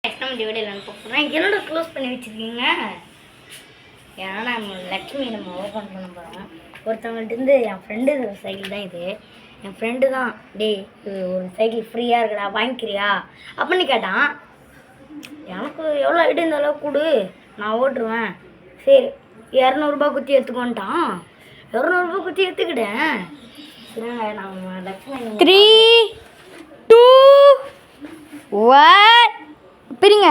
வீடியோவில் அனுப்புகிறேன். என்னோட க்ளோஸ் பண்ணி வச்சுருக்கீங்க. ஏன்னா நம்ம லக்ஷ்மி நம்ம ஓப்பன் பண்ண போகிறோம். ஒருத்தவங்கள்ட்டேருந்து என் ஃப்ரெண்டு சைக்கிள் தான் இது. என் ஃப்ரெண்டு தான் டேய் ஒரு சைக்கிள் ஃப்ரீயாக இருக்குடா வாங்கிக்கிறியா அப்படின்னு கேட்டான். எனக்கு எவ்வளோ ஐட்டு இந்த அளவுக்கு கொடு நான் ஓட்டுருவேன். சரி 200 குத்தி எடுத்துக்கோன்ட்டான். 200 குத்தி எடுத்துக்கிட்டேன். சரிங்க நான் லக்ஷ்மி 3 2 1 பிரிங்க.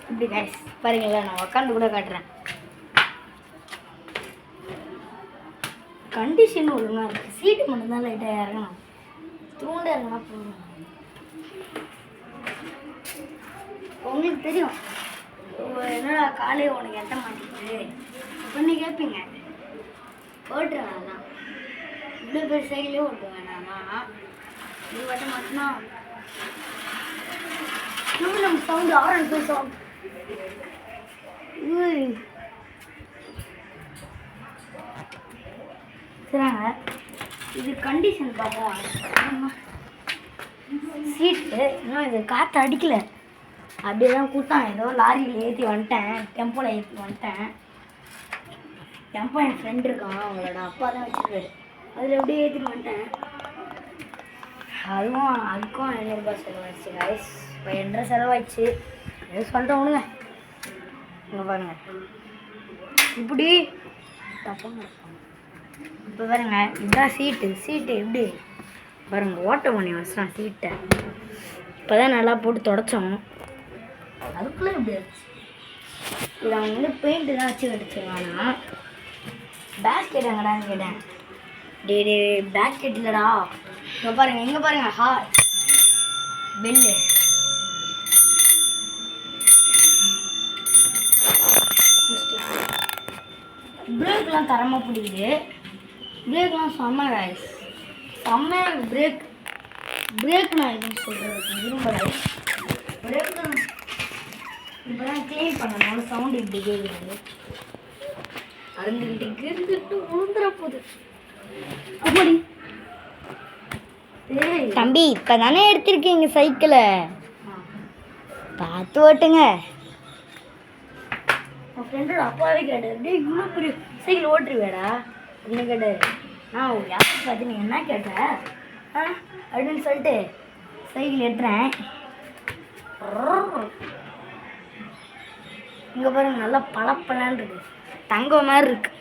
இப்படி கைஸ் பாருங்களா, நான் உட்காந்து கூட காட்டுறேன். கண்டிஷன் ஒழுங்காக இருக்குது. சீட்டு மட்டும்தான் லைட்டாக இறங்கணும். தூண்ட இறங்கினா போதும். உங்களுக்கு தெரியும் என்னடா காலையே உனக்கு எட்ட மாட்டேங்குது அப்படின்னு கேட்பீங்க. ஓட்டுறேன் நான் இவ்வளோ பேர் சைக்கிளே ஓட்டுவேன். நான் இது வட்ட மாட்டேன்னா நம்ம சவுண்டு ஆரன் போய் சவுண்ட் சரிங்க. இது கண்டிஷன் பார்த்தா சீட்டு இன்னும் இது காற்று அடிக்கலை. அப்படியே தான் கூட்டான். ஏதோ லாரியில் ஏற்றி வந்துட்டேன், டெம்போவில் ஏற்றி வந்துட்டேன். டெம்போ என் ஃப்ரெண்ட் இருக்கான், அவங்களோட அப்பா தான் வச்சுருக்காரு. அதில் எப்படியே ஏற்றிட்டு வந்துட்டேன். அதுக்கும் 500 செலவாயிடுச்சு கைஸ். 500 செலவாயிடுச்சு. எதுவும் சொல்லிட்டேன் ஒன்றுங்க. இங்கே பாருங்க இப்படி தப்பாங்க. இப்போ பாருங்க இதுதான் சீட்டு எப்படி பாருங்க ஓட்ட பண்ணி வச்சிட்டான் சீட்டை. இப்போ தான் நல்லா போட்டு தொடச்சோம். அதுக்குள்ளே இப்படி ஆச்சு. இதை அவங்க வந்து பெயிண்ட்டு தான் வச்சு கட்டிச்சிருவானா. பேஸ்கெட் எங்கடான்னு கேட்டேன். டே பேஸ்கெட் இல்லைடா. இங்கே பாருங்க ஹார் பெல்லு. பிரேக்லாம் தரமாக பிடிக்குது. பிரேக்லாம் செம்ம ரைஸ் செம்மையாக பிரேக் நான் எதுவும் சொல்கிறது விரும்பலை. பிரேக் தான் இப்போ தான் க்ளீன் பண்ணணும். சவுண்டு இப்படி கேட்குது. அருந்துக்கிட்டு இருந்துட்டு உளுந்துற போகுது. அப்படி தம்பி இப்போ தானே எடுத்திருக்கீங்க சைக்கிளை, பார்த்து ஓட்டுங்க. என் ஃப்ரெண்டோட அப்பாவே கேட்டார், டே இவ்வளோ பெரிய சைக்கிள் ஓட்டுருவேடா அப்படின்னு கேட்டார். நான் யாருக்கு பார்த்து நீ என்ன கேட்ட அப்படின்னு சொல்லிட்டு சைக்கிள் ஏற்றுறேன். இங்கே பாருங்க நல்லா பளப்பலான்னு இருக்கு. தங்கம் மாதிரி இருக்கு,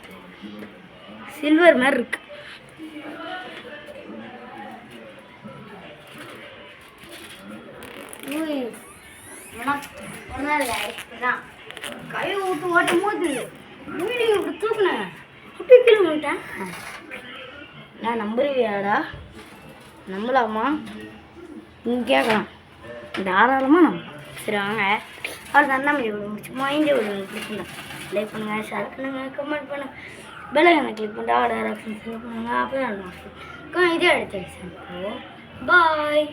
சில்வர் மாதிரி இருக்கு. கையை விட்டு ஓட்டும் போது வீடியோ இப்படி தூக்குனேன். குட்டி கீழே வந்துட்டேன். நான் நம்புறியாடா? நம்பலாமா? நீங்கள் கேட்கலாம். தாராளமாக நம்ப. சரி வாங்க அவர் தான் சும்மா இந்த வீடியோ பிடிச்சிருந்தா லைக் பண்ணுங்கள், ஷேர் பண்ணுங்கள், கமெண்ட் பண்ணுங்கள், பெல்லைக்கனை கிளிக் பண்ணிட்டு ஆர்டர் ஆப்ஷன் பண்ணுங்கள். அப்போ தான் இதே எடுத்து பாய்.